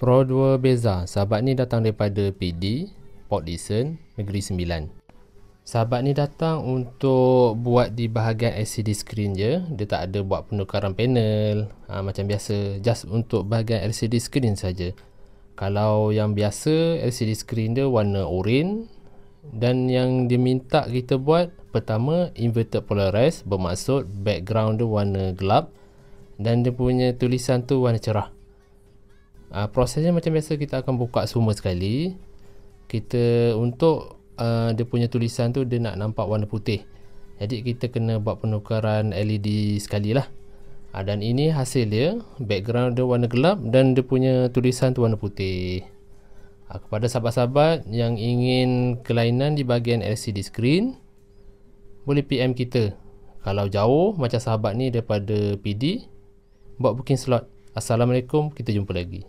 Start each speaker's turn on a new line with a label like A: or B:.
A: Pro 2 Beza. Sahabat ni datang daripada PD, Port Dickson, Negeri Sembilan. Sahabat ni datang untuk buat di bahagian LCD screen je. Dia tak ada buat penukaran panel macam biasa. Just untuk bahagian LCD screen saja. Kalau yang biasa LCD screen dia warna oranye. Dan yang dia minta kita buat, pertama inverted polarized, bermaksud background dia warna gelap dan dia punya tulisan tu warna cerah. Prosesnya macam biasa, kita akan buka semua sekali. Kita untuk dia punya tulisan tu dia nak nampak warna putih, jadi kita kena buat penukaran LED sekali lah. Dan ini hasil dia, background dia warna gelap dan dia punya tulisan tu warna putih. Kepada sahabat-sahabat yang ingin kelainan di bahagian LCD screen, boleh PM kita. Kalau jauh macam sahabat ni daripada PD, buat booking slot. Assalamualaikum, kita jumpa lagi.